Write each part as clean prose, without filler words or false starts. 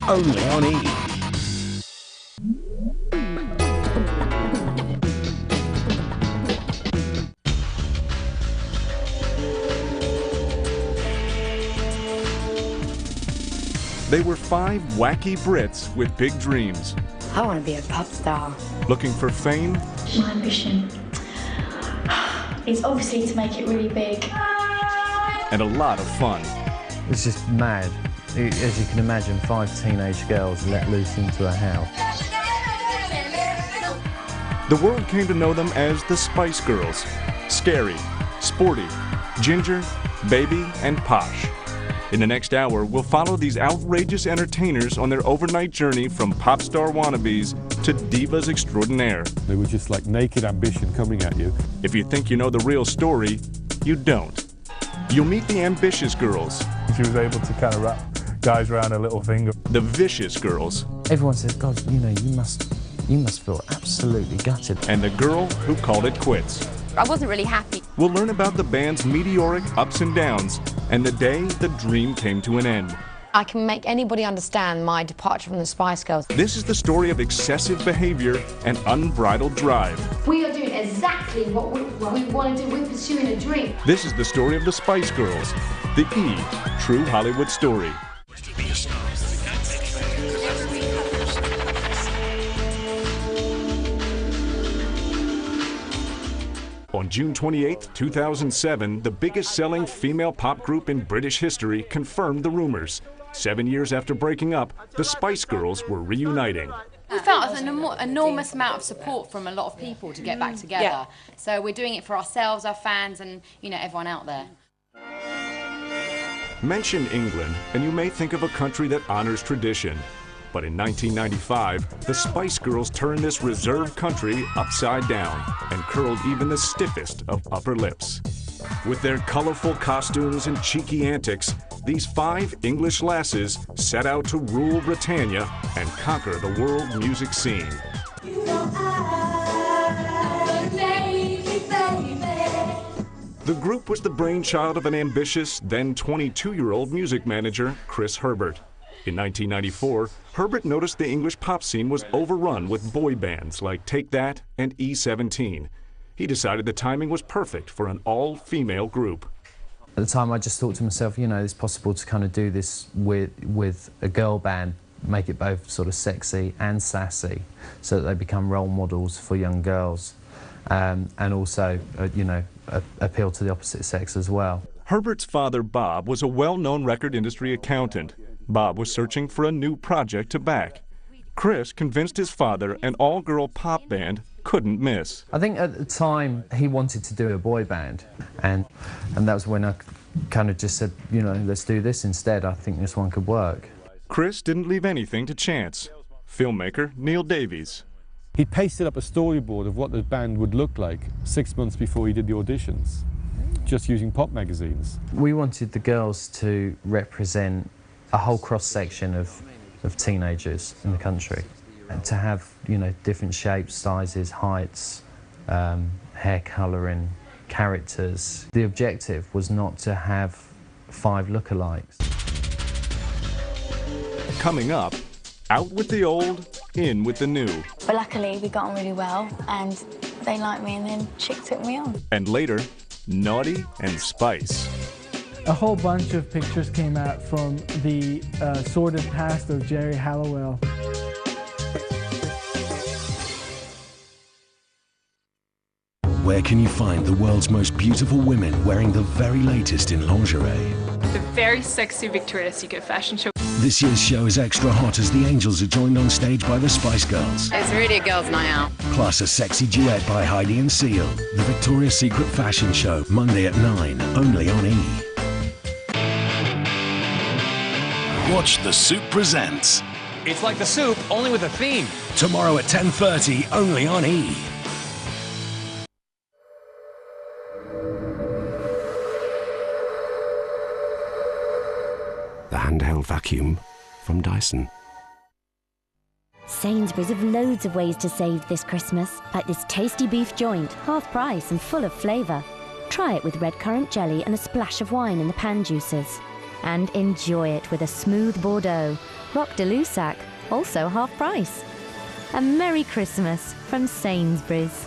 only on E! They were five wacky Brits with big dreams. I want to be a pop star. Looking for fame? My ambition is obviously to make it really big. And a lot of fun. It's just mad. As you can imagine, five teenage girls let loose into a house. The world came to know them as the Spice Girls. Scary, sporty, ginger, baby, and posh. In the next hour, we'll follow these outrageous entertainers on their overnight journey from pop star wannabes to divas extraordinaire. They were just like naked ambition coming at you. If you think you know the real story, you don't. You'll meet the ambitious girls. She was able to kind of wrap guys around her little finger. The vicious girls. Everyone says, God, you know, you must feel absolutely gutted. And the girl who called it quits. I wasn't really happy. We'll learn about the band's meteoric ups and downs and the day the dream came to an end. I can make anybody understand my departure from the Spice Girls. This is the story of excessive behavior and unbridled drive. We are doing exactly what we want to do. We're pursuing a dream. This is the story of the Spice Girls, the E! True Hollywood story. On June 28, 2007, the biggest selling female pop group in British history confirmed the rumors. 7 years after breaking up, the Spice Girls were reuniting. We felt an enormous amount of support from a lot of people to get back together. Yeah. So we're doing it for ourselves, our fans, and everyone out there. Mention England, and you may think of a country that honors tradition. But in 1995, the Spice Girls turned this reserved country upside down and curled even the stiffest of upper lips. With their colorful costumes and cheeky antics, these five English lasses set out to rule Britannia and conquer the world music scene. The group was the brainchild of an ambitious, then 22-year-old music manager, Chris Herbert. In 1994, Herbert noticed the English pop scene was overrun with boy bands like Take That and E17. He decided the timing was perfect for an all-female group. At the time, I just thought to myself, you know, it's possible to kind of do this with a girl band, make it both sort of sexy and sassy, so that they become role models for young girls, and also, appeal to the opposite sex as well. Herbert's father, Bob, was a well-known record industry accountant. Bob was searching for a new project to back. Chris convinced his father an all-girl pop band couldn't miss. I think at the time he wanted to do a boy band, and that was when I kind of just said, you know, let's do this instead. I think this one could work. Chris didn't leave anything to chance. Filmmaker Neil Davies. He pasted up a storyboard of what the band would look like 6 months before he did the auditions, just using pop magazines. We wanted the girls to represent a whole cross-section of teenagers in the country, and to have, you know, different shapes, sizes, heights, hair colouring, characters. The objective was not to have five lookalikes. Coming up, out with the old, in with the new. But luckily, we got on really well, and they liked me, and then Chick took me on. And later, naughty and spice. A whole bunch of pictures came out from the sordid past of Jerry Halliwell. Where can you find the world's most beautiful women wearing the very latest in lingerie? The very sexy Victoria's Secret fashion show. This year's show is extra hot as the Angels are joined on stage by the Spice Girls. It's really a girls' night out. Plus a sexy duet by Heidi and Seal. The Victoria's Secret fashion show, Monday at 9, only on E! Watch The Soup Presents. It's like The Soup, only with a theme. Tomorrow at 10:30, only on E! The handheld vacuum from Dyson. Sainsbury's have loads of ways to save this Christmas, like this tasty beef joint, half price and full of flavour. Try it with red currant jelly and a splash of wine in the pan juices. and enjoy it with a smooth Bordeaux. Rock de Lussac, also half price. A Merry Christmas from Sainsbury's.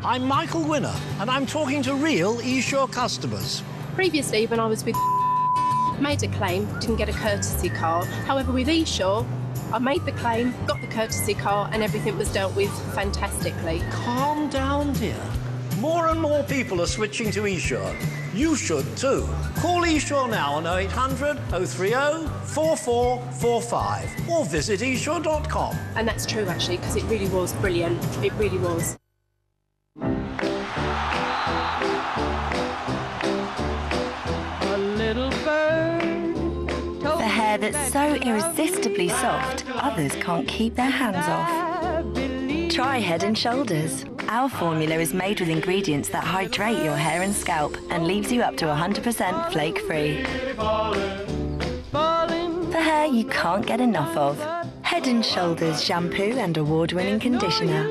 I'm Michael Winner, and I'm talking to real eSure customers. Previously, when I was with made a claim, didn't get a courtesy car. However, with eSure, I made the claim, got the courtesy car, and everything was dealt with fantastically. Calm down, dear. More and more people are switching to eSure. You should too. Call eSure now on 0800 030 4445 or visit esure.com. And that's true, actually, because it really was brilliant. It really was. A little bird. The hair that's so irresistibly soft, others can't keep their hands off. Try Head and Shoulders. Our formula is made with ingredients that hydrate your hair and scalp and leaves you up to 100% flake-free. For hair you can't get enough of. Head and Shoulders shampoo and award-winning conditioner.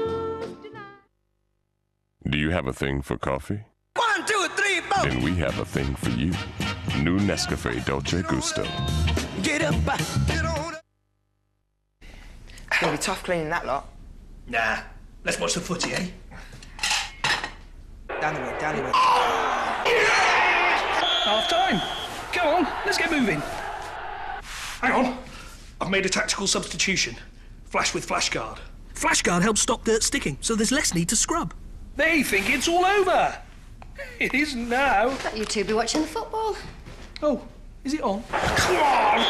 Do you have a thing for coffee? 1, 2, 3, 4. Then we have a thing for you. New Nescafe Dolce Gusto. Get up, get on. It's gonna be tough cleaning that lot. Nah, let's watch the footy, eh? Down the way, down the way. Half time. Come on, let's get moving. Hang on. I've made a tactical substitution. Flash with flashguard. Flashguard helps stop dirt sticking, so there's less need to scrub. They think it's all over. It isn't now. Thought you two be watching the football. Oh, is it on? Come on!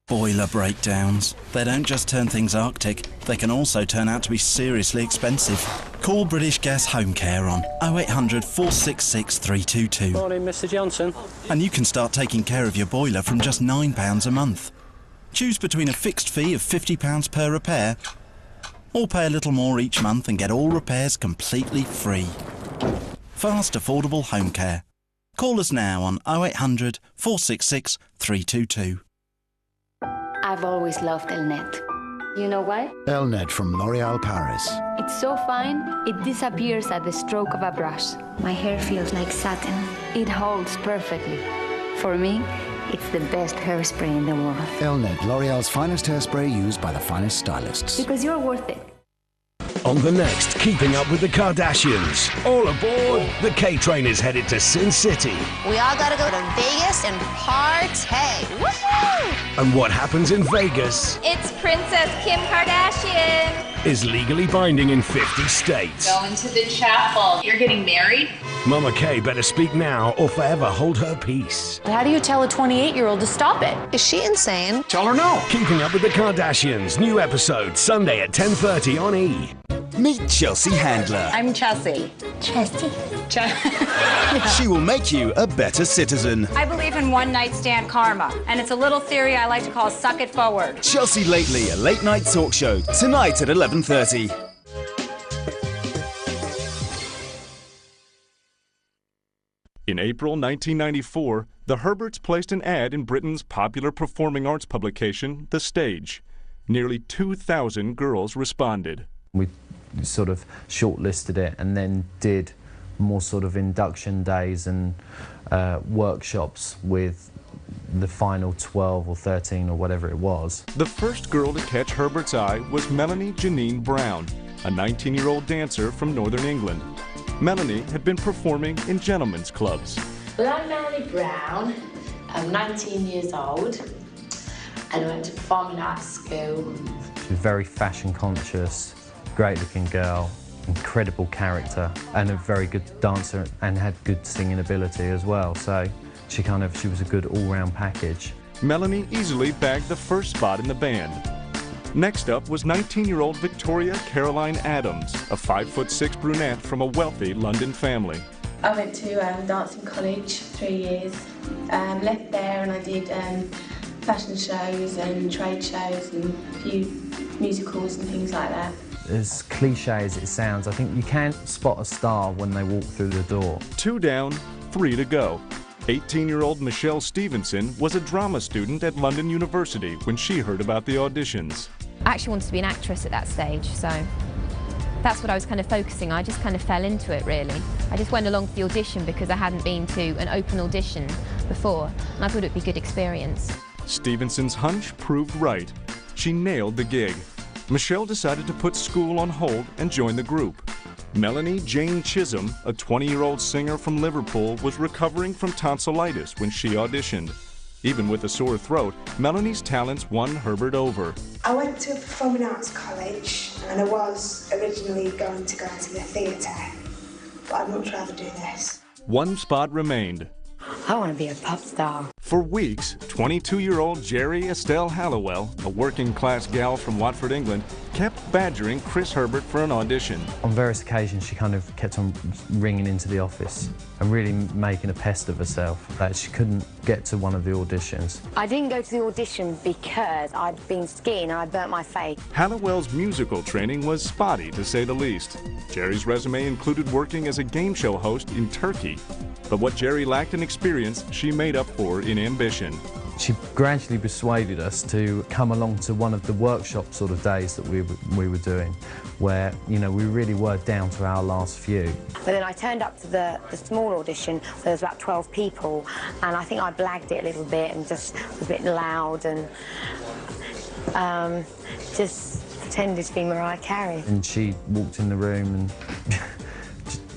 Boiler breakdowns. They don't just turn things Arctic, they can also turn out to be seriously expensive. Call British Gas Home Care on 0800 466 322. Morning, Mr. Johnson. And you can start taking care of your boiler from just £9 a month. Choose between a fixed fee of £50 per repair, or pay a little more each month and get all repairs completely free. Fast, affordable home care. Call us now on 0800 466 322. I've always loved Elnet. You know why? Elnet from L'Oréal Paris. It's so fine, it disappears at the stroke of a brush. My hair feels like satin. It holds perfectly. For me, it's the best hairspray in the world. Elnet, L'Oréal's finest hairspray used by the finest stylists. Because you're worth it. On the next, Keeping Up with the Kardashians. All aboard! The K-Train is headed to Sin City. We all gotta go to Vegas and party. Woohoo! And what happens in Vegas It's Princess Kim Kardashian. is legally binding in 50 states. Going to the chapel. You're getting married? Mama K better speak now or forever hold her peace. How do you tell a 28-year-old to stop it? Is she insane? Tell her no. Keeping Up with the Kardashians. New episode Sunday at 10:30 on E! Meet Chelsea Handler. I'm Chelsea. Chelsea. She will make you a better citizen. I believe in one-night stand karma, and it's a little theory I like to call suck it forward. Chelsea Lately, a late-night talk show, tonight at 11:30. In April 1994, the Herberts placed an ad in Britain's popular performing arts publication, The Stage. Nearly 2,000 girls responded. We sort of shortlisted it and then did more sort of induction days and workshops with the final 12 or 13 or whatever it was. The first girl to catch Herbert's eye was Melanie Janine Brown, a 19-year-old dancer from Northern England. Melanie had been performing in gentlemen's clubs. Well, I'm Melanie Brown. I'm 19 years old and I went to performing arts school. She was very fashion conscious, great looking girl, incredible character and a very good dancer and had good singing ability as well. So she was a good all-round package. Melanie easily bagged the first spot in the band. Next up was 19-year-old Victoria Caroline Adams, a 5'6" brunette from a wealthy London family. I went to dancing college 3 years, left there and I did fashion shows and trade shows and a few musicals and things like that. As cliche as it sounds, I think you can spot a star when they walk through the door. 2 down, 3 to go. 18-year-old Michelle Stevenson was a drama student at London University when she heard about the auditions. I actually wanted to be an actress at that stage, so that's what I was kind of focusing. I just kind of fell into it, really. I just went along to the audition because I hadn't been to an open audition before, and I thought it'd be a good experience. Stevenson's hunch proved right. She nailed the gig. Michelle decided to put school on hold and join the group. Melanie Jane Chisholm, a 20-year-old singer from Liverpool, was recovering from tonsillitis when she auditioned. Even with a sore throat, Melanie's talents won Herbert over. I went to a performing arts college and I was originally going to go to the theatre, but I'd much rather do this. One spot remained. I want to be a pop star. For weeks, 22-year-old Jerry Estelle Hallowell, a working-class gal from Watford, England, kept badgering Chris Herbert for an audition. On various occasions, she kind of kept on ringing into the office and really making a pest of herself that she couldn't get to one of the auditions. I didn't go to the audition because I'd been skiing and I burnt my face. Hallowell's musical training was spotty, to say the least. Jerry's resume included working as a game show host in Turkey. But what Jerry lacked in experience, she made up for in ambition. She gradually persuaded us to come along to one of the workshop sort of days that we were doing, where, you know, we really were down to our last few. But then I turned up to the small audition, where there was about 12 people, and I think I blagged it a little bit and just was a bit loud and just pretended to be Mariah Carey. And she walked in the room and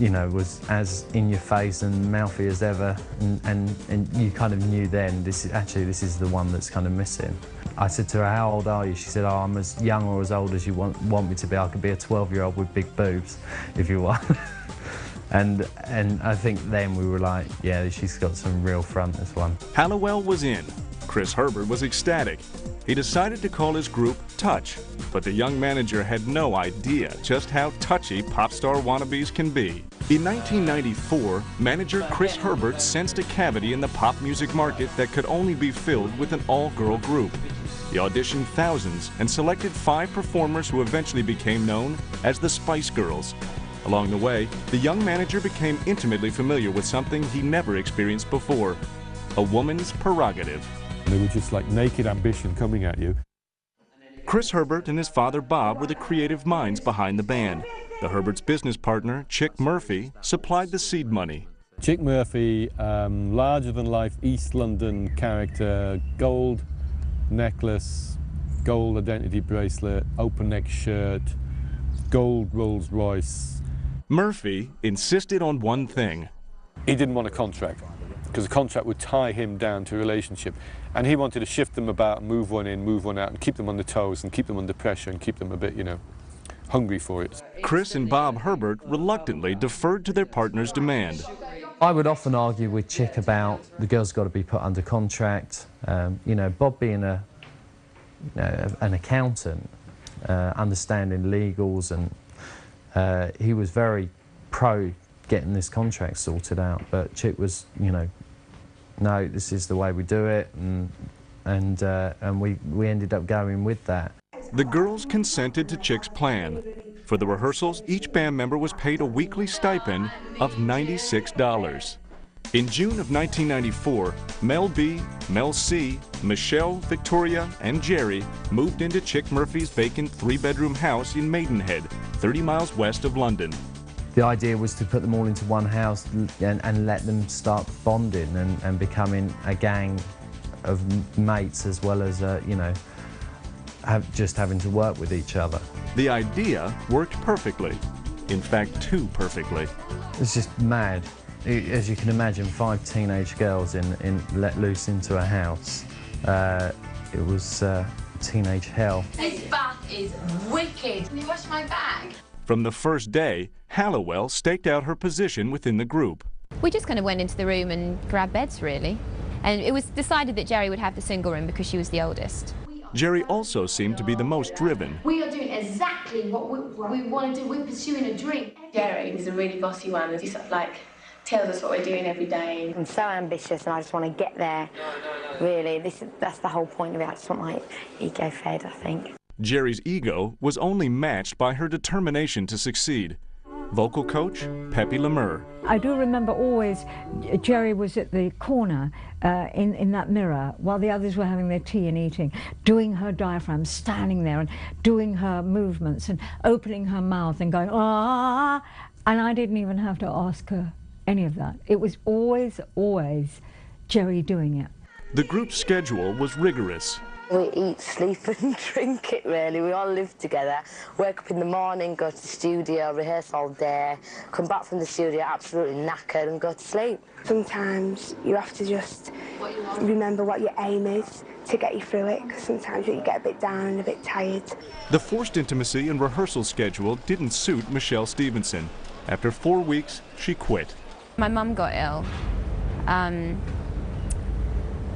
you know, was as in your face and mouthy as ever, and you kind of knew then this is the one that's kind of missing. I said to her, "How old are you?" She said, "Oh, I'm as young or as old as you want me to be. I could be a 12-year-old with big boobs if you want." and I think then we were like, yeah, she's got some real front, this one. Hallowell was in. Chris Herbert was ecstatic. He decided to call his group Touch, but the young manager had no idea just how touchy pop star wannabes can be. In 1994, manager Chris Herbert sensed a cavity in the pop music market that could only be filled with an all-girl group. He auditioned thousands and selected 5 performers who eventually became known as the Spice Girls. Along the way, the young manager became intimately familiar with something he never experienced before: a woman's prerogative. They were just like naked ambition coming at you. Chris Herbert and his father Bob were the creative minds behind the band. The Herberts' business partner, Chick Murphy, supplied the seed money. Chick Murphy, larger-than-life East London character, gold necklace, gold identity bracelet, open-neck shirt, gold Rolls Royce. Murphy insisted on one thing. He didn't want a contract, because a contract would tie him down to a relationship. And he wanted to shift them about, move one in, move one out, and keep them on the toes, and keep them under pressure, and keep them a bit, you know, hungry for it. Chris and Bob Herbert reluctantly deferred to their partner's demand. I would often argue with Chick about the girl's got to be put under contract. You know, Bob being an accountant, understanding legals, and he was very pro getting this contract sorted out. But Chick was, you know, no, this is the way we do it, and we ended up going with that. The girls consented to Chick's plan. For the rehearsals, each band member was paid a weekly stipend of $96. In June of 1994, Mel B, Mel C, Michelle, Victoria, and Jerry moved into Chick Murphy's vacant 3-bedroom house in Maidenhead, 30 miles west of London. The idea was to put them all into one house and let them start bonding and becoming a gang of mates, as well as, you know, just having to work with each other. The idea worked perfectly. In fact, too perfectly. It's just mad. As you can imagine, 5 teenage girls let loose into a house. It was teenage hell. This bath is wicked. Can you wash my bag? From the first day, Hallowell staked out her position within the group. We just kind of went into the room and grabbed beds, really. And it was decided that Jerry would have the single room because she was the oldest. Jerry also seemed to be the most driven. We are doing exactly what we want to do. We're pursuing a dream. Jerry is a really bossy one. He sort of like tells us what we're doing every day. I'm so ambitious and I just want to get there, really. That's the whole point of it. I just want my ego fed, I think. Jerry's ego was only matched by her determination to succeed. Vocal coach, Pepe Lemur. I do remember always Jerry was at the corner in that mirror while the others were having their tea and eating, doing her diaphragm, standing there and doing her movements and opening her mouth and going, ah, and I didn't even have to ask her any of that. It was always Jerry doing it. The group's schedule was rigorous. We eat, sleep and drink it really. We all live together. Wake up in the morning, go to the studio, rehearse all day, come back from the studio absolutely knackered and go to sleep. Sometimes you have to just remember what your aim is to get you through it, because sometimes you get a bit down and a bit tired. The forced intimacy and rehearsal schedule didn't suit Michelle Stevenson. After 4 weeks, she quit. My mum got ill.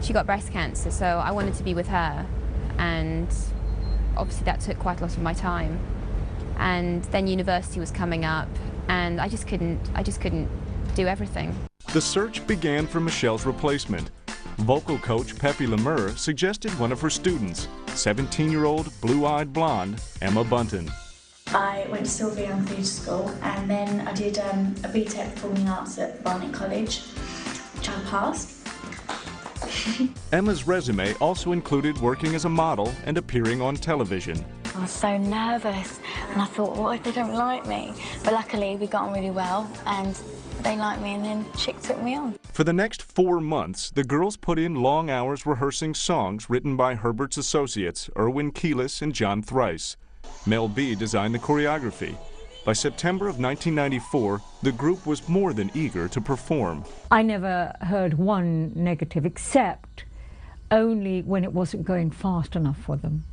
She got breast cancer, so I wanted to be with her, and obviously that took quite a lot of my time. And then university was coming up, and I just couldn't do everything. The search began for Michelle's replacement. Vocal coach Pepe Lemur suggested one of her students, 17-year-old blue-eyed blonde Emma Bunton. I went to Sylvia Young Theatre School, and then I did a BTEC Performing Arts at Barnet College, which I passed. Emma's resume also included working as a model and appearing on television. I was so nervous, and I thought, what if they don't like me? But luckily, we got on really well, and they liked me, and then Chick took me on. For the next 4 months, the girls put in long hours rehearsing songs written by Herbert's associates, Irwin Keelis and John Thrice. Mel B designed the choreography. By September of 1994, the group was more than eager to perform. I never heard one negative, except only when it wasn't going fast enough for them.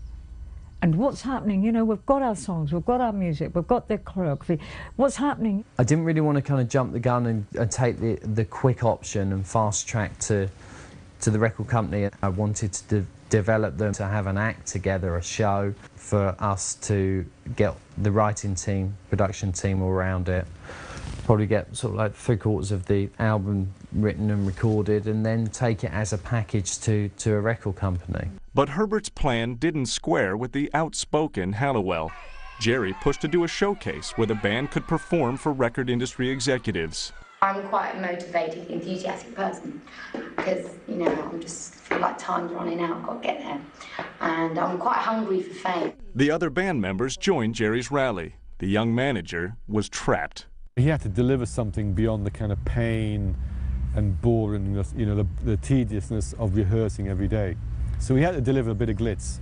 And what's happening? You know, we've got our songs, we've got our music, we've got the choreography. What's happening? I didn't really want to kind of jump the gun and take the quick option and fast track to the record company. I wanted to develop them to have an act together, a show, for us to get the writing team, production team all around it. Probably get sort of like 3/4 of the album written and recorded, and then take it as a package to a record company. But Herbert's plan didn't square with the outspoken Hallowell. Jerry pushed to do a showcase where the band could perform for record industry executives. I'm quite a motivated, enthusiastic person because, you know, I'm just feel like time's running out, I've got to get there. And I'm quite hungry for fame. The other band members joined Jerry's rally. The young manager was trapped. He had to deliver something beyond the kind of pain and boringness, you know, the tediousness of rehearsing every day. So he had to deliver a bit of glitz.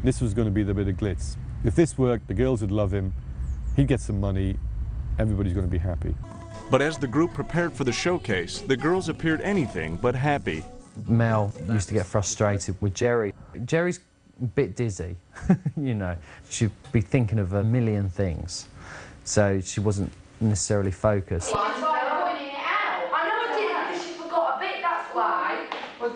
This was going to be the bit of glitz. If this worked, the girls would love him, he'd get some money, everybody's going to be happy. But as the group prepared for the showcase, the girls appeared anything but happy. Mel used to get frustrated with Jerry. Jerry's a bit dizzy, you know. She'd be thinking of a million things, so she wasn't necessarily focused. I tried pointing it out. I know I did, because she forgot a bit, that's why.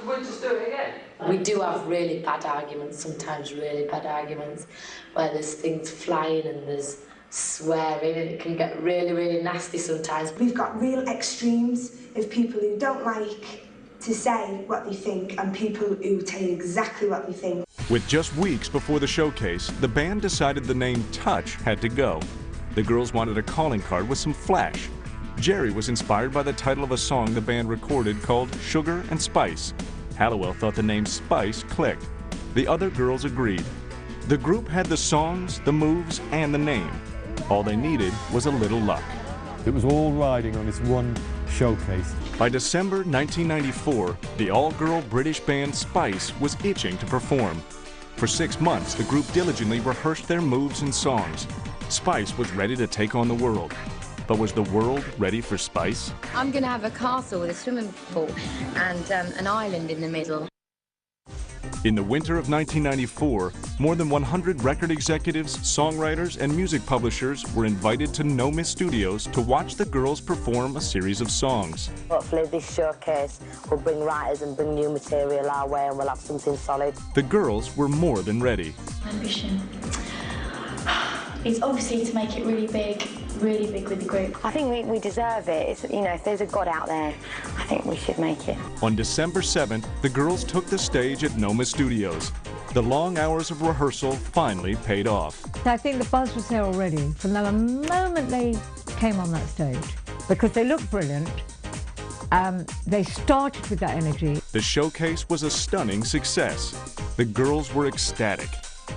We'll just do it again. We do have really bad arguments, sometimes really bad arguments, where there's things flying and there's swearing, and it can get really, really nasty sometimes. We've got real extremes of people who don't like to say what they think and people who tell you exactly what they think. With just weeks before the showcase, the band decided the name Touch had to go. The girls wanted a calling card with some flash. Jerry was inspired by the title of a song the band recorded called Sugar and Spice. Hallowell thought the name Spice clicked. The other girls agreed. The group had the songs, the moves, and the name. All they needed was a little luck. It was all riding on this one showcase. By December 1994, the all-girl British band Spice was itching to perform. For 6 months, the group diligently rehearsed their moves and songs. Spice was ready to take on the world. But was the world ready for Spice? I'm going to have a castle with a swimming pool and an island in the middle. In the winter of 1994, more than 100 record executives, songwriters, and music publishers were invited to No Miss Studios to watch the girls perform a series of songs. Hopefully this showcase will bring writers and bring new material our way, and we'll have something solid. The girls were more than ready. Ambition. It's obviously to make it really big with the group. I think we deserve it. It's, you know, if there's a God out there, I think we should make it. On December 7th, the girls took the stage at No Miss Studios. The long hours of rehearsal finally paid off. I think the buzz was there already. From the moment they came on that stage because they looked brilliant. They started with that energy. The showcase was a stunning success. The girls were ecstatic.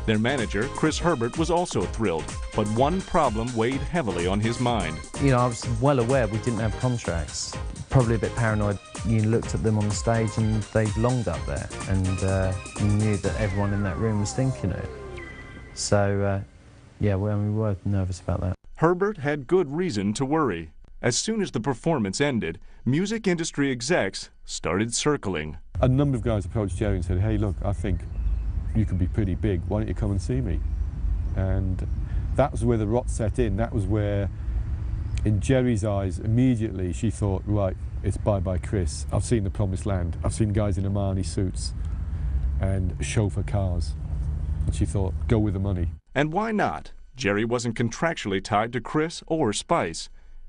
Their manager, Chris Herbert, was also thrilled, but one problem weighed heavily on his mind. You know, I was well aware we didn't have contracts. Probably a bit paranoid. You looked at them on the stage and they belonged up there, and you knew that everyone in that room was thinking it. So, yeah, we were nervous about that. Herbert had good reason to worry. As soon as the performance ended, music industry execs started circling. A number of guys approached Jerry and said, hey, look, I think you could be pretty big. Why don't you come and see me? And that was where the rot set in. That was where, in Jerry's eyes, immediately she thought, right, it's bye-bye Chris. I've seen the promised land. I've seen guys in Armani suits and chauffeur cars. And she thought, go with the money. And why not? Jerry wasn't contractually tied to Chris or Spice.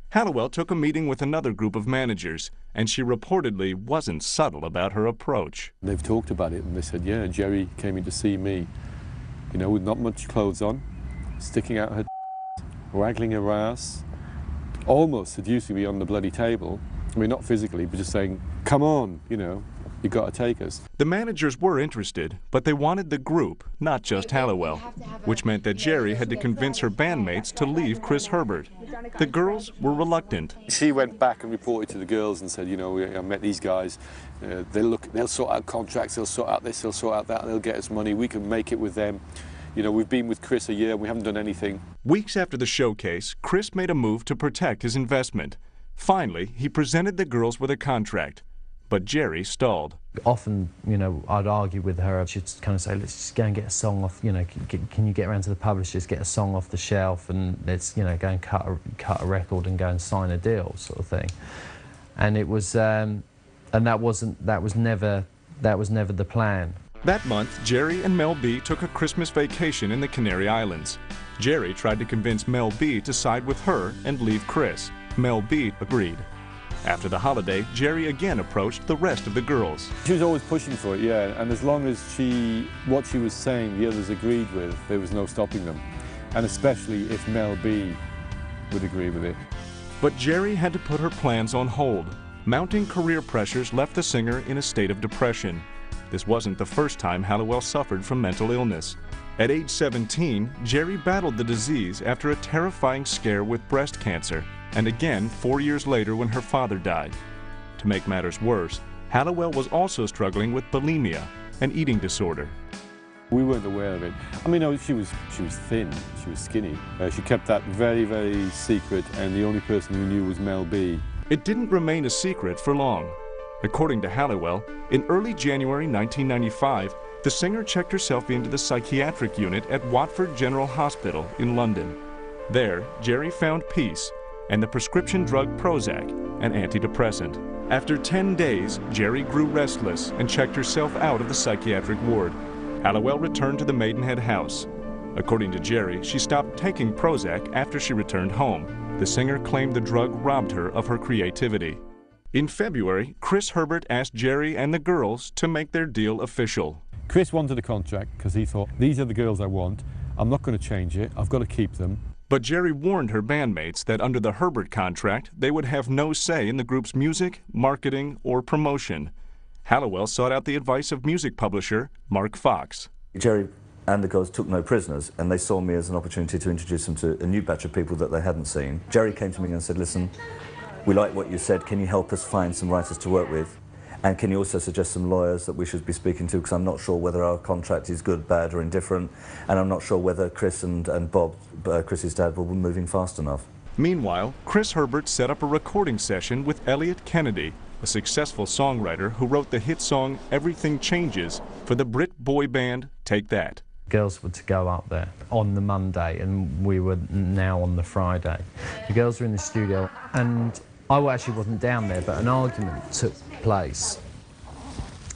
Hallowell took a meeting with another group of managers, and she reportedly wasn't subtle about her approach. They've talked about it, and they said, yeah, Jerry came in to see me, you know, with not much clothes on, sticking out her waggling her ass, almost seducing me on the bloody table. I mean, not physically, but just saying, come on, you know, you got to take us. The managers were interested, but they wanted the group, not just Hallowell, which meant that Jerry had to convince her bandmates to leave Chris Herbert. The girls were reluctant. She went back and reported to the girls and said, you know, I met these guys. They'll sort out contracts, they'll sort out this, they'll sort out that, they'll get us money. We can make it with them. You know, we've been with Chris a year, we haven't done anything. Weeks after the showcase, Chris made a move to protect his investment. Finally, he presented the girls with a contract. But Jerry stalled. Often, you know, I'd argue with her. She'd kind of say, let's just go and get a song off, you know, can you get around to the publishers, get a song off the shelf, and let's, you know, go and cut a record and go and sign a deal, sort of thing. And it was, and that was never the plan. That month, Jerry and Mel B took a Christmas vacation in the Canary Islands. Jerry tried to convince Mel B to side with her and leave Chris. Mel B agreed. After the holiday, Jerry again approached the rest of the girls. She was always pushing for it, yeah, and as long as what she was saying the others agreed with, there was no stopping them. And especially if Mel B would agree with it. But Jerry had to put her plans on hold. Mounting career pressures left the singer in a state of depression. This wasn't the first time Hallowell suffered from mental illness. At age 17, Jerry battled the disease after a terrifying scare with breast cancer, and again 4 years later when her father died. To make matters worse, Hallowell was also struggling with bulimia, an eating disorder. We weren't aware of it. I mean, she was thin, she was skinny. She kept that very, very secret, and the only person who knew was Mel B. It didn't remain a secret for long. According to Hallowell, in early January 1995, the singer checked herself into the psychiatric unit at Watford General Hospital in London. There, Jerry found peace and the prescription drug Prozac, an antidepressant. After 10 days, Jerry grew restless and checked herself out of the psychiatric ward. Hallowell returned to the Maidenhead house. According to Jerry, she stopped taking Prozac after she returned home. The singer claimed the drug robbed her of her creativity. In February, Chris Herbert asked Jerry and the girls to make their deal official. Chris wanted a contract because he thought, these are the girls I want. I'm not going to change it. I've got to keep them. But Jerry warned her bandmates that under the Herbert contract, they would have no say in the group's music, marketing, or promotion. Hallowell sought out the advice of music publisher Mark Fox. Jerry and the girls took no prisoners, and they saw me as an opportunity to introduce them to a new batch of people that they hadn't seen. Jerry came to me and said, listen, we like what you said. Can you help us find some writers to work with? And can you also suggest some lawyers that we should be speaking to, because I'm not sure whether our contract is good, bad or indifferent, and I'm not sure whether Chris and Bob, Chris's dad, will be moving fast enough. Meanwhile, Chris Herbert set up a recording session with Elliot Kennedy, a successful songwriter who wrote the hit song Everything Changes for the Brit boy band Take That. Girls were to go up there on the Monday, and we were now on the Friday. The girls were in the studio, and I actually wasn't down there, but an argument took place,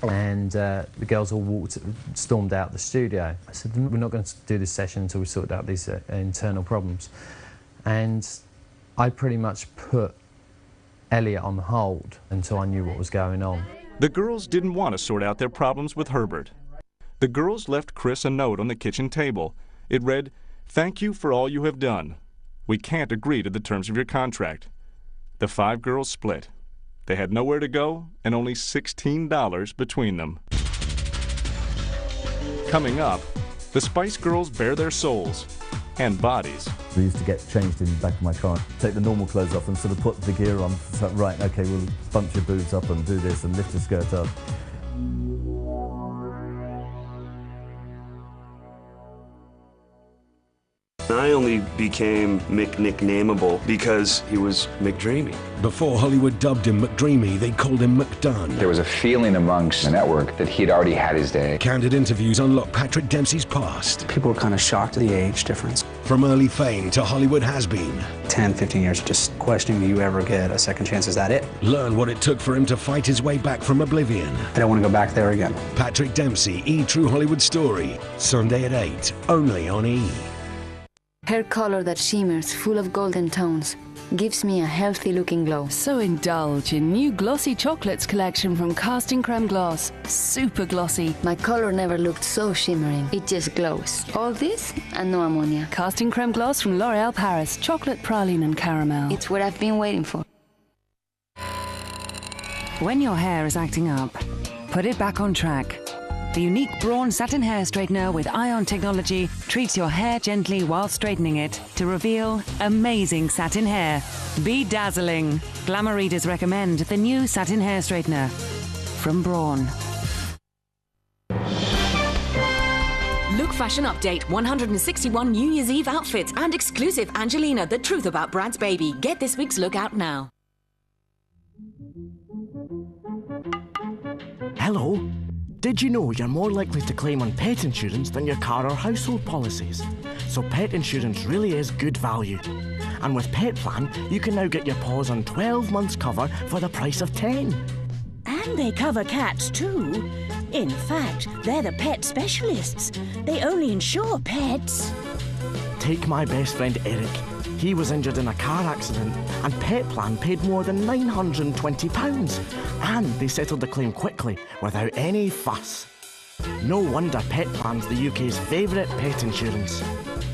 and the girls all stormed out the studio. I said, we're not going to do this session until we sorted out these internal problems. And I pretty much put Elliot on hold until I knew what was going on. The girls didn't want to sort out their problems with Herbert. The girls left Chris a note on the kitchen table. It read, "Thank you for all you have done. "We can't agree to the terms of your contract." The 5 girls split. They had nowhere to go and only $16 between them. Coming up, the Spice Girls bare their souls and bodies. We used to get changed in the back of my car, take the normal clothes off and sort of put the gear on. So, right, okay, we'll bunch your boobs up and do this and lift your skirt up. I only became McNicknameable because he was McDreamy. Before Hollywood dubbed him McDreamy, they called him McDunn. There was a feeling amongst the network that he'd already had his day. Candid interviews unlock Patrick Dempsey's past. People were kind of shocked at the age difference. From early fame to Hollywood has-been. 10, 15 years just questioning, do you ever get a second chance? Is that it? Learn what it took for him to fight his way back from oblivion. I don't want to go back there again. Patrick Dempsey, E! True Hollywood Story. Sunday at 8, only on E! Hair color that shimmers, full of golden tones, gives me a healthy looking glow. So indulge in new glossy chocolates collection from Casting Creme Gloss. Super glossy. My color never looked so shimmering. It just glows. All this and no ammonia. Casting Creme Gloss from L'Oréal Paris. Chocolate, praline and caramel. It's what I've been waiting for. When your hair is acting up, put it back on track. The unique Braun Satin Hair Straightener with ion technology treats your hair gently while straightening it to reveal amazing satin hair. Be dazzling. Glamour readers recommend the new Satin Hair Straightener from Braun. Look Fashion Update, 161 New Year's Eve outfits and exclusive Angelina, the truth about Brad's baby. Get this week's look out now. Hello. Did you know you're more likely to claim on pet insurance than your car or household policies? So pet insurance really is good value. And with Pet Plan, you can now get your paws on 12 months cover for the price of 10. And they cover cats too. In fact, they're the pet specialists. They only insure pets. Take my best friend Eric. He was injured in a car accident and Pet Plan paid more than £920. And they settled the claim quickly, without any fuss. No wonder Pet Plan's the UK's favourite pet insurance.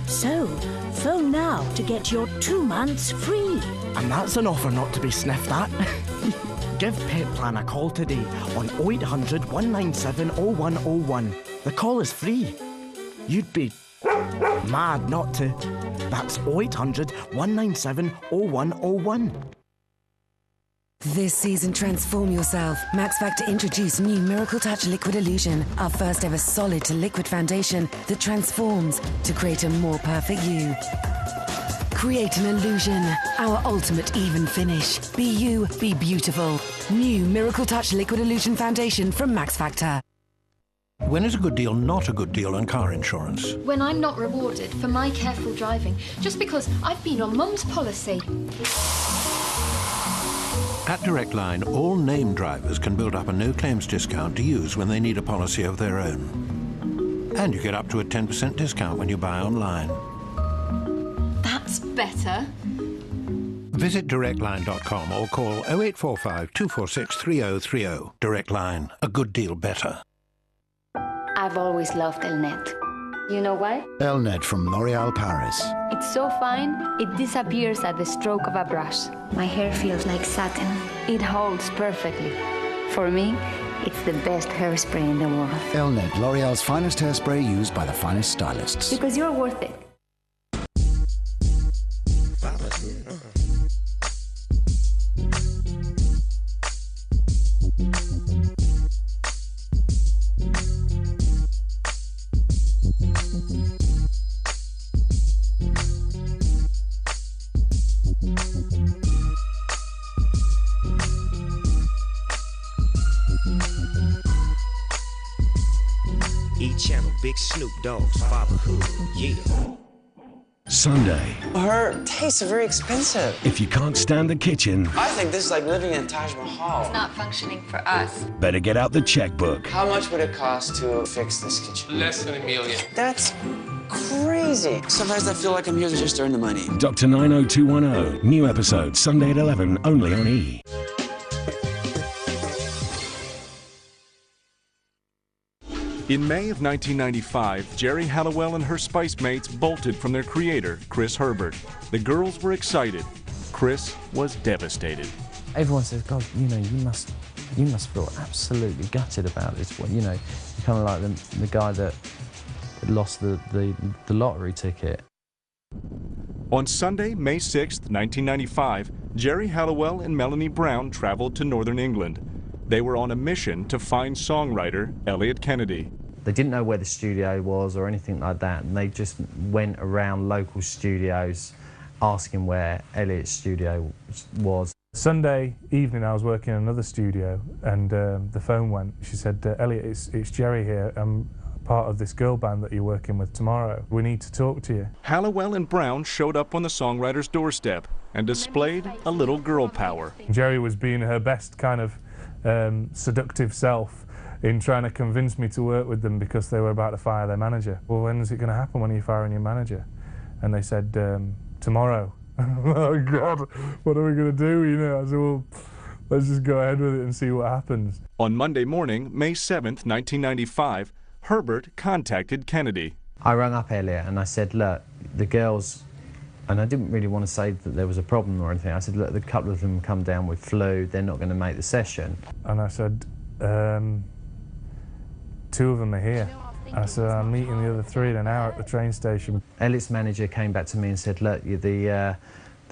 So, phone now to get your 2 months free. And that's an offer not to be sniffed at. Give Pet Plan a call today on 0800 197 0101. The call is free. You'd be mad not to. That's 0800 197 0101. This season, transform yourself. Max Factor introduced new Miracle Touch Liquid Illusion, our first ever solid to liquid foundation that transforms to create a more perfect you. Create an illusion, our ultimate even finish. Be you, be beautiful. New Miracle Touch Liquid Illusion Foundation from Max Factor. When is a good deal not a good deal on car insurance? When I'm not rewarded for my careful driving, just because I've been on Mum's policy. At Direct Line, all named drivers can build up a no-claims discount to use when they need a policy of their own. And you get up to a 10% discount when you buy online. That's better. Visit directline.com or call 0845 246 3030. Direct Line, a good deal better. I've always loved Elnet. You know why? Elnet from L'Oréal Paris. It's so fine, it disappears at the stroke of a brush. My hair feels like satin. It holds perfectly. For me, it's the best hairspray in the world. Elnet, L'Oréal's finest hairspray used by the finest stylists. Because you're worth it. E-Channel, Big Snoop Dogg's fatherhood, yeah. Sunday. Her tastes are very expensive. If you can't stand the kitchen, I think this is like living in Taj Mahal. It's not functioning for us. better get out the checkbook. How much would it cost to fix this kitchen? Less than $1 million. That's crazy. Sometimes I feel like I'm here to just earn the money. Dr. 90210. New episode, Sunday at 11, only on E! In May of 1995, Jerry Halliwell and her Spice mates bolted from their creator, Chris Herbert. The girls were excited. Chris was devastated. Everyone says, God, you know, you must feel absolutely gutted about this. You know, you're kind of like the guy that lost the lottery ticket. On Sunday, May 6, 1995, Jerry Halliwell and Melanie Brown traveled to Northern England. They were on a mission to find songwriter Elliot Kennedy. They didn't know where the studio was or anything like that, and they just went around local studios asking where Elliot's studio was. Sunday evening I was working in another studio and the phone went. She said, Elliot, it's Jerry here. I'm part of this girl band that you're working with tomorrow. We need to talk to you. Halliwell and Brown showed up on the songwriter's doorstep and displayed a little girl power. Jerry was being her best kind of seductive self in trying to convince me to work with them because they were about to fire their manager. Well, when is it going to happen? When are you firing your manager? And they said, tomorrow. Oh God, what are we going to do? You know, I said, well, let's just go ahead with it and see what happens. On Monday morning, May 7th, 1995, Herbert contacted Kennedy. I rang up Elliot and I said, look, the girls, and I didn't really want to say that there was a problem or anything. I said, look, a couple of them come down with flu, they're not going to make the session. And I said, 2 of them are here. I said, I'm meeting the other 3 in an hour at the train station. Elliot's manager came back to me and said, look, the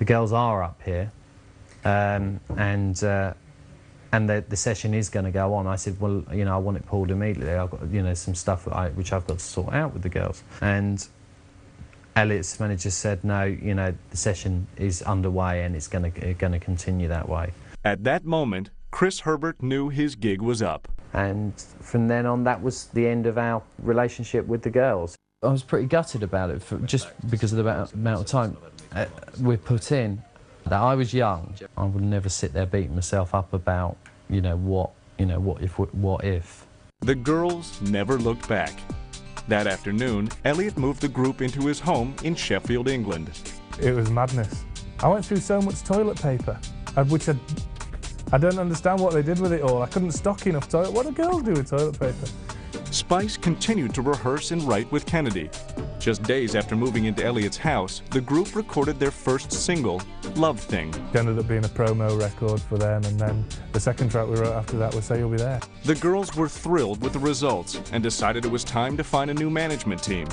girls are up here, and the session is going to go on. I said, well, you know, I want it pulled immediately. I've got, you know, some stuff which I've got to sort out with the girls. And Elliot's manager said, no, you know, the session is underway and it's going to continue that way. At that moment, Chris Herbert knew his gig was up. And from then on, that was the end of our relationship with the girls. I was pretty gutted about it, just because of the amount of time we put in. That I was young, I would never sit there beating myself up about, what if. The girls never looked back. That afternoon, Elliot moved the group into his home in Sheffield, England. It was madness. I went through so much toilet paper, which I don't understand what they did with it all. I couldn't stock enough toilet. What do girls do with toilet paper? Spice continued to rehearse and write with Kennedy. Just days after moving into Elliot's house, the group recorded their first single, Love Thing. It ended up being a promo record for them, and then the second track we wrote after that was Say You'll Be There. The girls were thrilled with the results and decided it was time to find a new management team.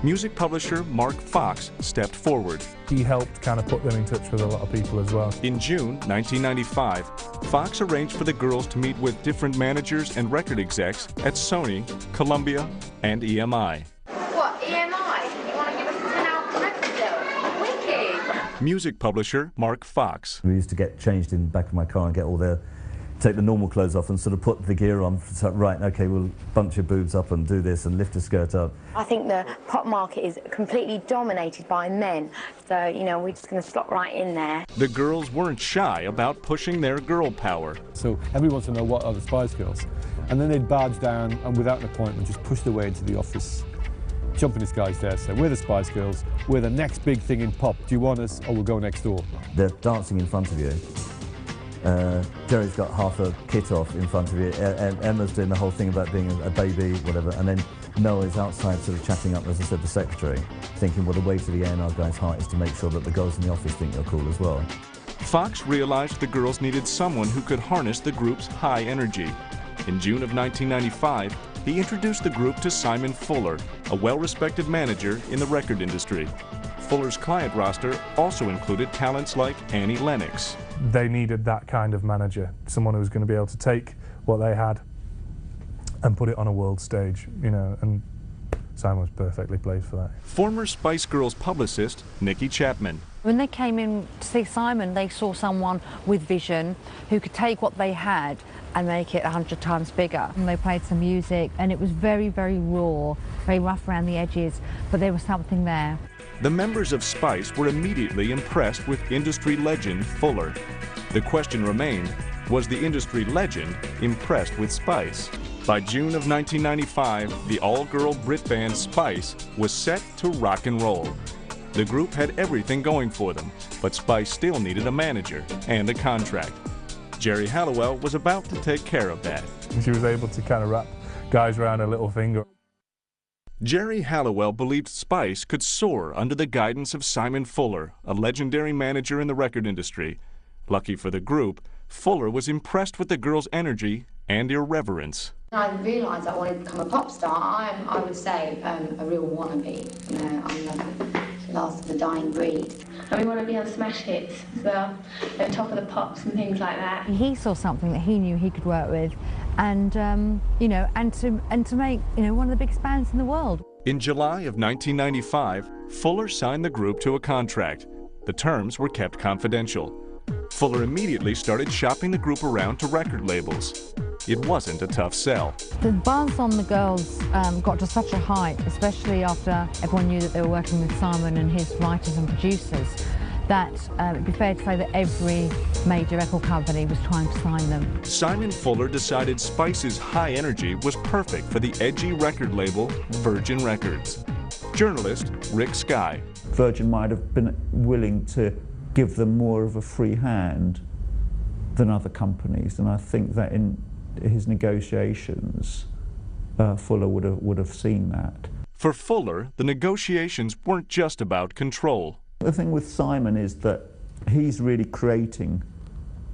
Music publisher Mark Fox stepped forward. He helped kind of put them in touch with a lot of people as well. In June 1995, Fox arranged for the girls to meet with different managers and record execs at Sony, Columbia, and EMI. What, EMI? You want to give us a 10-hour record deal? Wicked! Music publisher Mark Fox. We used to get changed in the back of my car and get all take the normal clothes off and sort of put the gear on. So, right, okay, we'll bunch your boobs up and do this and lift your skirt up. I think the pop market is completely dominated by men, so, we're just going to slot right in there. The girls weren't shy about pushing their girl power. So everyone wants to know what are the Spice Girls. And then they'd barge down and without an appointment just push their way into the office, jump in this guy's desk, say, we're the Spice Girls, we're the next big thing in pop, do you want us, or we'll go next door? They're dancing in front of you. Jerry's got half a kit off in front of you, Emma's doing the whole thing about being a baby, whatever, and then Noah's outside sort of chatting up, as I said, the secretary, thinking, well, the way to the A&R guy's heart is to make sure that the girls in the office think you're cool as well. Fox realized the girls needed someone who could harness the group's high energy. In June of 1995, he introduced the group to Simon Fuller, a well-respected manager in the record industry. Fuller's client roster also included talents like Annie Lennox. They needed that kind of manager, someone who was going to be able to take what they had and put it on a world stage, and Simon was perfectly placed for that. Former Spice Girls publicist Nikki Chapman. When they came in to see Simon, they saw someone with vision who could take what they had and make it 100 times bigger. And they played some music and it was very, very raw, very rough around the edges, but there was something there. The members of Spice were immediately impressed with industry legend Fuller. The question remained, was the industry legend impressed with Spice? By June of 1995, the all-girl Brit band Spice was set to rock and roll. The group had everything going for them, but Spice still needed a manager and a contract. Jerry Halliwell was about to take care of that. She was able to kind of wrap guys around a little finger. Jerry Halliwell believed Spice could soar under the guidance of Simon Fuller, a legendary manager in the record industry. Lucky for the group, Fuller was impressed with the girls' energy and irreverence. I realised I wanted to become a pop star. I would say a real wannabe. You know, I'm the last of the dying breed. And we want to be on smash hits as well, at top of the pops and things like that. He saw something that he knew he could work with, and you know, and to make, you know, one of the biggest bands in the world. In July of 1995, Fuller signed the group to a contract. The terms were kept confidential. Fuller immediately started shopping the group around to record labels. It wasn't a tough sell. The buzz on the girls got to such a height, especially after everyone knew that they were working with Simon and his writers and producers, that it'd be fair to say that every major record company was trying to sign them. Simon Fuller decided Spice's high energy was perfect for the edgy record label Virgin Records. Journalist Rick Skye. Virgin might have been willing to give them more of a free hand than other companies, and I think that in his negotiations, Fuller would have seen that. For Fuller, the negotiations weren't just about control. The thing with Simon is that he's really creating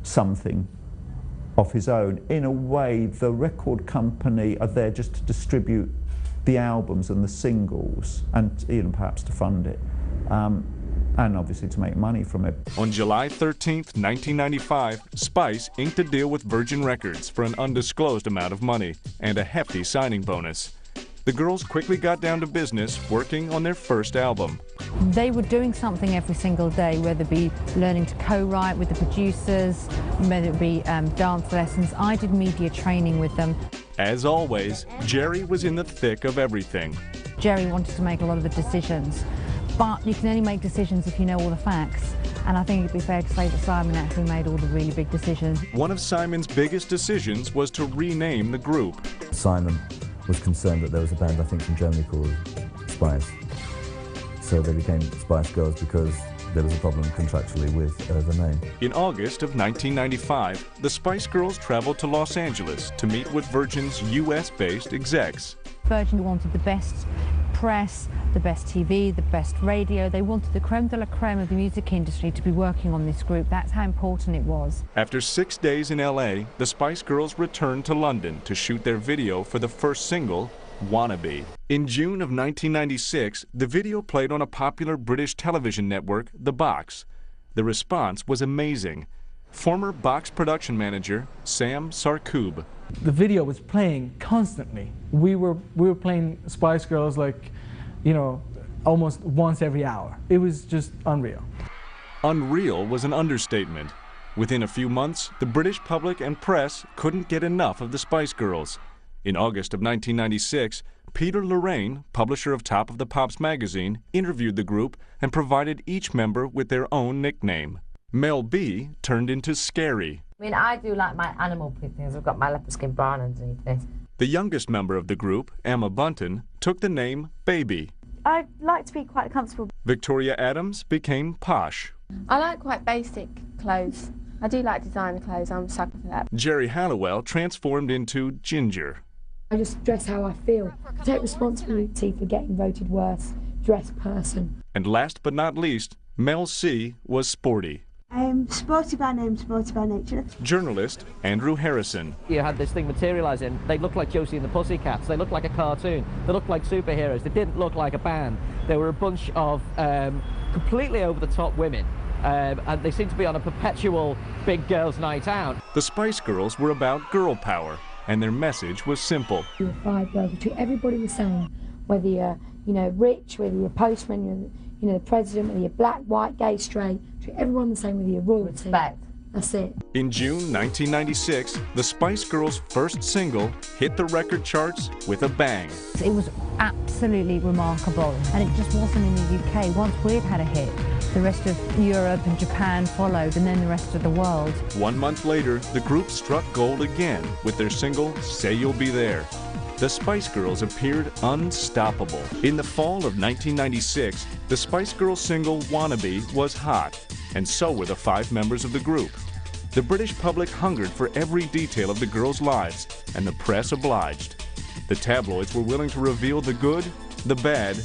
something of his own. In a way, the record company are there just to distribute the albums and the singles, and even perhaps to fund it. And obviously to make money from it. On July 13th, 1995, Spice inked a deal with Virgin Records for an undisclosed amount of money and a hefty signing bonus. The girls quickly got down to business, working on their first album. They were doing something every single day, whether it be learning to co-write with the producers, whether it be dance lessons. I did media training with them. As always, Jerry was in the thick of everything. Jerry wanted to make a lot of the decisions. But you can only make decisions if you know all the facts. And I think it'd be fair to say that Simon actually made all the really big decisions. One of Simon's biggest decisions was to rename the group. Simon was concerned that there was a band, I think, from Germany called Spice. So they became Spice Girls because there was a problem contractually with the name. In August of 1995, the Spice Girls traveled to Los Angeles to meet with Virgin's US-based execs. Virgin wanted the best press, the best TV, the best radio. They wanted the creme de la creme of the music industry to be working on this group. That's how important it was. After 6 days in LA, the Spice Girls returned to London to shoot their video for the first single, Wannabe. In June of 1996, the video played on a popular British television network, The Box. The response was amazing. Former Box production manager Sam Sarkoub. The video was playing constantly. We were playing Spice Girls like, you know, almost once every hour. It was just unreal. Unreal was an understatement. Within a few months, the British public and press couldn't get enough of the Spice Girls. In August of 1996, Peter Lorraine, publisher of Top of the Pops magazine, interviewed the group and provided each member with their own nickname. Mel B turned into Scary. I mean, I do like my animal things. I've got my leopard skin bra underneath this. The youngest member of the group, Emma Bunton, took the name Baby. I like to be quite comfortable. Victoria Adams became Posh. I like quite basic clothes. I do like designer clothes. I'm a sucker for that. Jerry Halliwell transformed into Ginger. I just dress how I feel. I take responsibility for getting voted worst dressed person. And last but not least, Mel C was Sporty. Sporty by name, sporty by nature. Journalist Andrew Harrison. You had this thing materialising. They looked like Josie and the Pussycats. They looked like a cartoon. They looked like superheroes. They didn't look like a band. They were a bunch of completely over-the-top women. And they seemed to be on a perpetual big girls' night out. The Spice Girls were about girl power, and their message was simple. You were 5 girls. You treat everybody the same, whether you're, rich, whether you're a postman, you're the president, whether you're black, white, gay, straight. Treat everyone the same, whether you're royalty. Respect. That's it. In June 1996, the Spice Girls' first single hit the record charts with a bang. It was absolutely remarkable, and it just wasn't in the UK. Once we'd had a hit, the rest of Europe and Japan followed, and then the rest of the world. 1 month later, the group struck gold again with their single, Say You'll Be There. The Spice Girls appeared unstoppable. In the fall of 1996, the Spice Girls single, Wannabe, was hot, and so were the 5 members of the group. The British public hungered for every detail of the girls' lives, and the press obliged. The tabloids were willing to reveal the good, the bad,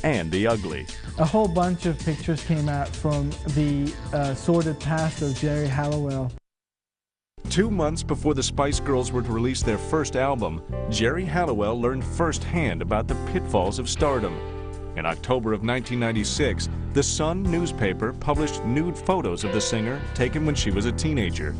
and the ugly. A whole bunch of pictures came out from the sordid past of Jerry Halliwell. 2 months before the Spice Girls were to release their first album, Jerry Halliwell learned firsthand about the pitfalls of stardom. In October of 1996, the Sun newspaper published nude photos of the singer taken when she was a teenager.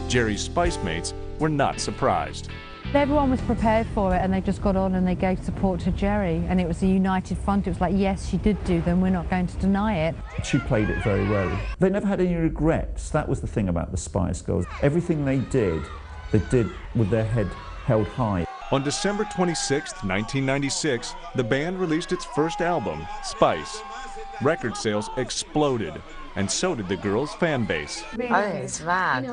Jerry's Spice mates were not surprised. Everyone was prepared for it, and they just got on and they gave support to Jerry, and it was a united front. It was like, yes, she did do them, we're not going to deny it. She played it very well. They never had any regrets. That was the thing about the Spice Girls. Everything they did with their head held high. On December 26, 1996, the band released its first album, Spice. Record sales exploded, and so did the girls' fan base. I think it's mad.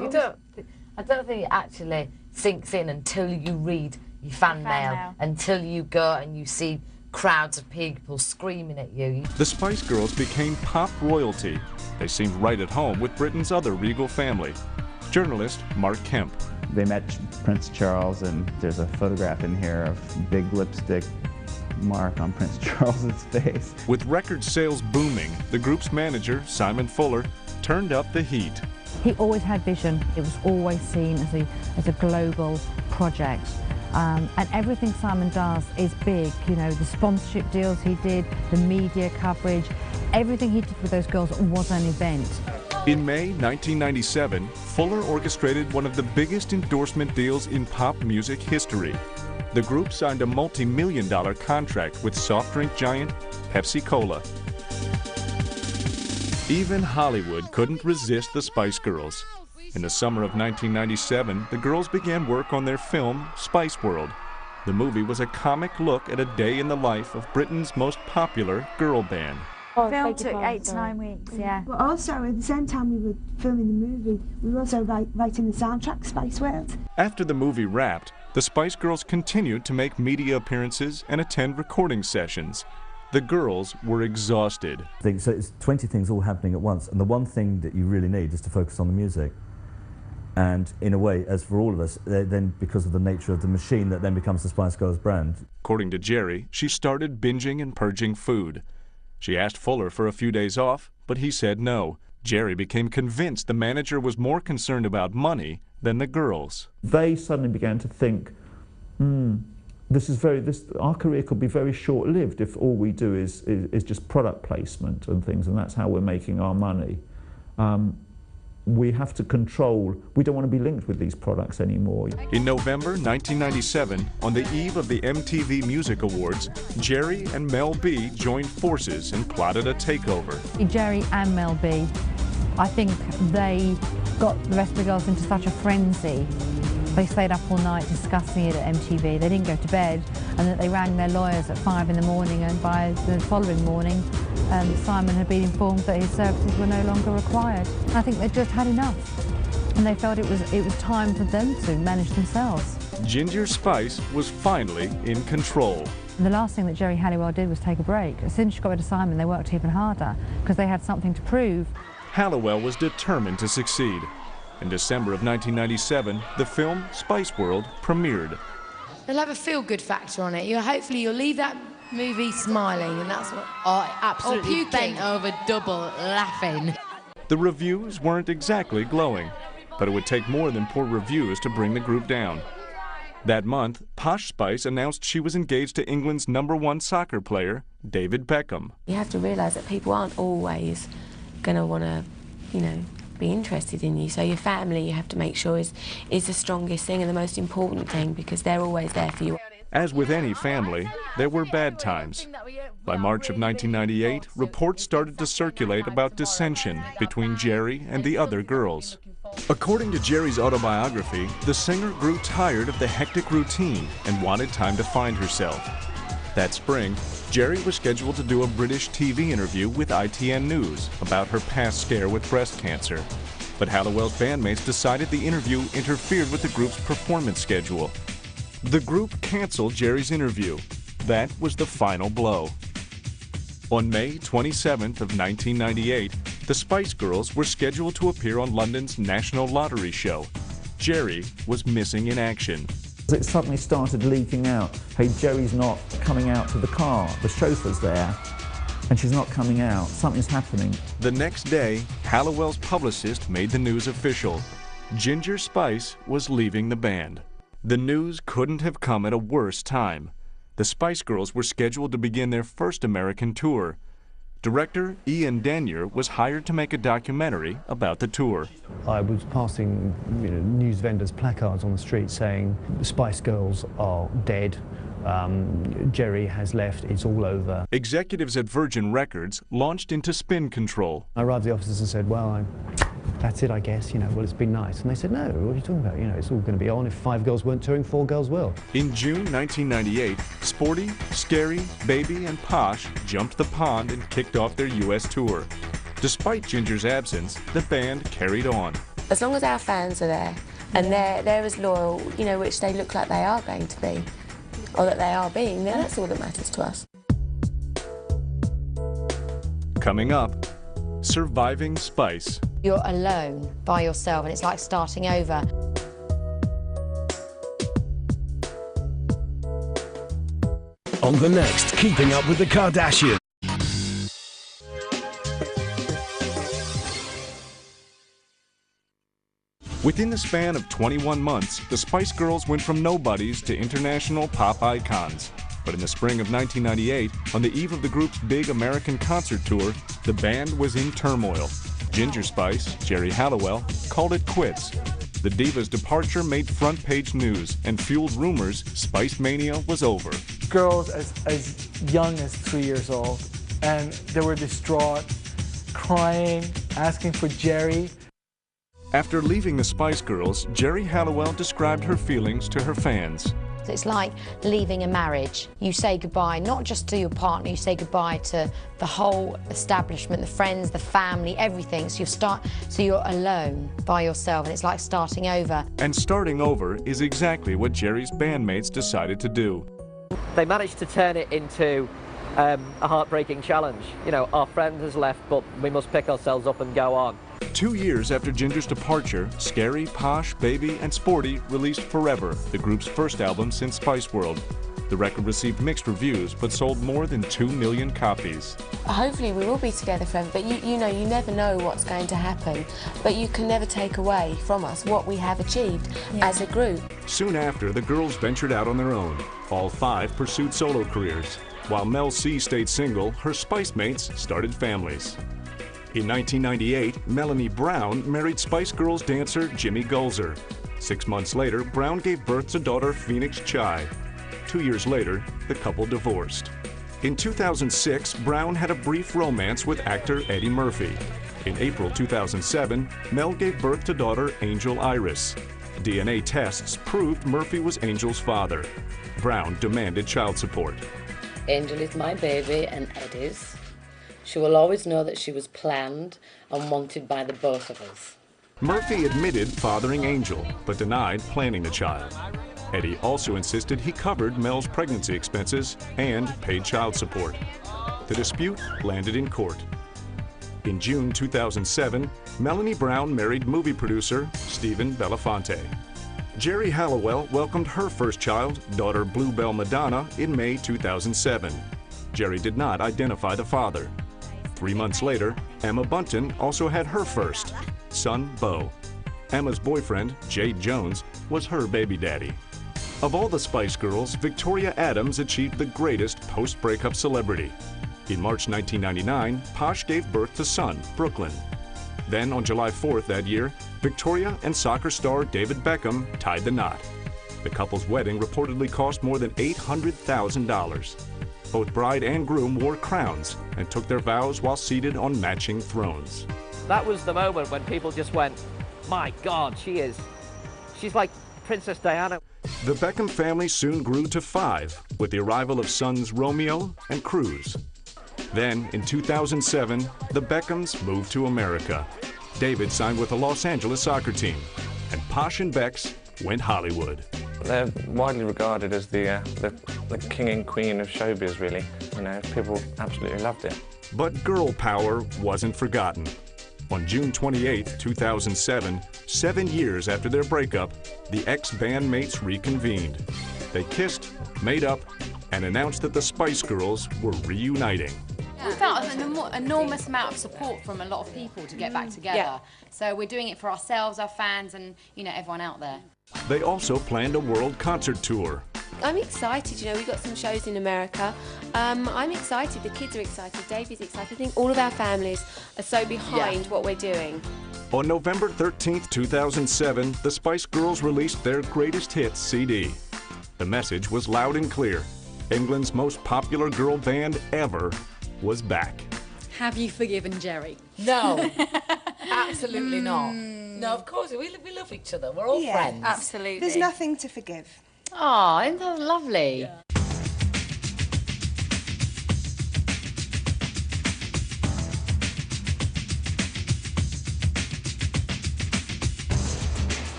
I don't think it actually sinks in until you read your fan mail, until you go and you see crowds of people screaming at you. The Spice Girls became pop royalty. They seemed right at home with Britain's other regal family. Journalist Mark Kemp. They met Prince Charles, and there's a photograph in here of big lipstick mark on Prince Charles's face. With record sales booming, the group's manager, Simon Fuller, turned up the heat. He always had vision. It was always seen as a global project. And everything Simon does is big. You know, the sponsorship deals he did, the media coverage, everything he did with those girls was an event. In May 1997, Fuller orchestrated one of the biggest endorsement deals in pop music history. The group signed a multi-million-dollar contract with soft drink giant Pepsi-Cola. Even Hollywood couldn't resist the Spice Girls. In the summer of 1997, the girls began work on their film, Spice World. The movie was a comic look at a day in the life of Britain's most popular girl band. The film took 8 to 9 weeks, yeah. But also, at the same time we were filming the movie, we were also writing the soundtrack, Spice World. After the movie wrapped, the Spice Girls continued to make media appearances and attend recording sessions. The girls were exhausted. So it's 20 things all happening at once, and the one thing that you really need is to focus on the music. And in a way, as for all of us, then because of the nature of the machine that then becomes the Spice Girls brand. According to Jerry, she started binging and purging food. She asked Fuller for a few days off, but he said no. Jerry became convinced the manager was more concerned about money than the girls. They suddenly began to think, our career could be very short-lived if all we do is just product placement and things, and that's how we're making our money. We have to control, we don't want to be linked with these products anymore. In November 1997, on the eve of the MTV Music Awards, Jerry and Mel B joined forces and plotted a takeover. Jerry and Mel B, I think they got the rest of the girls into such a frenzy. They stayed up all night discussing it at MTV. They didn't go to bed, and that they rang their lawyers at 5 in the morning, and by the following morning, Simon had been informed that his services were no longer required. I think they just had enough, and they felt it was time for them to manage themselves. Ginger Spice was finally in control. The last thing that Jerry Halliwell did was take a break. As soon as she got rid of Simon, they worked even harder because they had something to prove. Halliwell was determined to succeed. In December of 1997, the film Spice World premiered. They'll have a feel-good factor on it. Hopefully you'll leave that movie smiling, and that's what... Absolutely bent over double laughing. The reviews weren't exactly glowing, but it would take more than poor reviews to bring the group down. That month, Posh Spice announced she was engaged to England's #1 soccer player, David Beckham. You have to realise that people aren't always going to want to, be interested in you. So your family, you have to make sure is the strongest thing and the most important thing, because they're always there for you. As with any family, there were bad times. By March of 1998, reports started to circulate about dissension between Jerry and the other girls. According to Jerry's autobiography, the singer grew tired of the hectic routine and wanted time to find herself. That spring, Jerry was scheduled to do a British TV interview with ITN News about her past scare with breast cancer. But Halliwell's bandmates decided the interview interfered with the group's performance schedule. The group canceled Jerry's interview. That was the final blow. On May 27th of 1998, the Spice Girls were scheduled to appear on London's National Lottery show. Jerry was missing in action. It suddenly started leaking out. Hey, Jerry's not coming out to the car. The chauffeur's there, and she's not coming out. Something's happening. The next day, Hallowell's publicist made the news official. Ginger Spice was leaving the band. The news couldn't have come at a worse time. The Spice Girls were scheduled to begin their first American tour. Director Ian Denyer was hired to make a documentary about the tour. I was passing news vendors' placards on the street saying the Spice Girls are dead, Jerry has left, it's all over. Executives at Virgin Records launched into spin control. I arrived at the offices and said, well, that's it, I guess, well, it's been nice. And they said, no, what are you talking about? It's all going to be on. If 5 girls weren't touring, 4 girls will. In June 1998, Sporty, Scary, Baby, and Posh jumped the pond and kicked off their U.S. tour. Despite Ginger's absence, the band carried on. As long as our fans are there, and they're as loyal, which they look like they are going to be, or that they are being, then that's all that matters to us. Coming up, Surviving Spice. You're alone by yourself and it's like starting over. On the next, Keeping Up with the Kardashians. Within the span of 21 months, the Spice Girls went from nobodies to international pop icons. But in the spring of 1998, on the eve of the group's big American concert tour, the band was in turmoil. Ginger Spice, Jerry Hallowell, called it quits. The diva's departure made front-page news and fueled rumors Spice Mania was over. Girls as young as 3 years old, and they were distraught, crying, asking for Jerry. After leaving the Spice Girls, Jerry Hallowell described her feelings to her fans. It's like leaving a marriage. You say goodbye not just to your partner, you say goodbye to the whole establishment, the friends, the family, everything. So you're alone by yourself and it's like starting over. And starting over is exactly what Jerry's bandmates decided to do. They managed to turn it into a heartbreaking challenge. Our friend has left, but we must pick ourselves up and go on. 2 years after Ginger's departure, Scary, Posh, Baby, and Sporty released Forever, the group's first album since Spice World. The record received mixed reviews, but sold more than 2 million copies. Hopefully we will be together forever, but you never know what's going to happen. But you can never take away from us what we have achieved as a group. Soon after, the girls ventured out on their own. All 5 pursued solo careers. While Mel C stayed single, her Spice mates started families. In 1998, Melanie Brown married Spice Girls dancer Jimmy Gulzer. 6 months later, Brown gave birth to daughter Phoenix Chai. 2 years later, the couple divorced. In 2006, Brown had a brief romance with actor Eddie Murphy. In April 2007, Mel gave birth to daughter Angel Iris. DNA tests proved Murphy was Angel's father. Brown demanded child support. Angel is my baby and Eddie's. She will always know that she was planned and wanted by the both of us. Murphy admitted fathering Angel, but denied planning the child. Eddie also insisted he covered Mel's pregnancy expenses and paid child support. The dispute landed in court. In June 2007, Melanie Brown married movie producer Stephen Belafonte. Jerry Hallowell welcomed her first child, daughter Bluebell Madonna, in May 2007. Jerry did not identify the father. 3 months later, Emma Bunton also had her first, son Beau. Emma's boyfriend, Jade Jones, was her baby daddy. Of all the Spice Girls, Victoria Adams achieved the greatest post-breakup celebrity. In March 1999, Posh gave birth to son, Brooklyn. Then on July 4th that year, Victoria and soccer star David Beckham tied the knot. The couple's wedding reportedly cost more than $800,000. Both bride and groom wore crowns and took their vows while seated on matching thrones. That was the moment when people just went, my God, she's like Princess Diana. The Beckham family soon grew to 5, with the arrival of sons Romeo and Cruz. Then, in 2007, the Beckhams moved to America. David signed with the Los Angeles soccer team, and Posh and Bex went Hollywood. They're widely regarded as the king and queen of showbiz, really. People absolutely loved it. But girl power wasn't forgotten. On June 28, 2007, 7 years after their breakup, the ex-bandmates reconvened. They kissed, made up, and announced that the Spice Girls were reuniting. We felt an enormous amount of support from a lot of people to get back together. Yeah. So we're doing it for ourselves, our fans, and everyone out there. They also planned a world concert tour. I'm excited, we've got some shows in America. I'm excited, the kids are excited, Davey's excited. I think all of our families are so behind what we're doing. On November 13, 2007, the Spice Girls released their greatest hits CD. The message was loud and clear. England's most popular girl band ever was back. Have you forgiven Jerry? No, absolutely not. No, of course, we love each other. We're all friends. Absolutely. There's nothing to forgive. Oh, isn't that lovely? Yeah.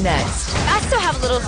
Next. I still have a little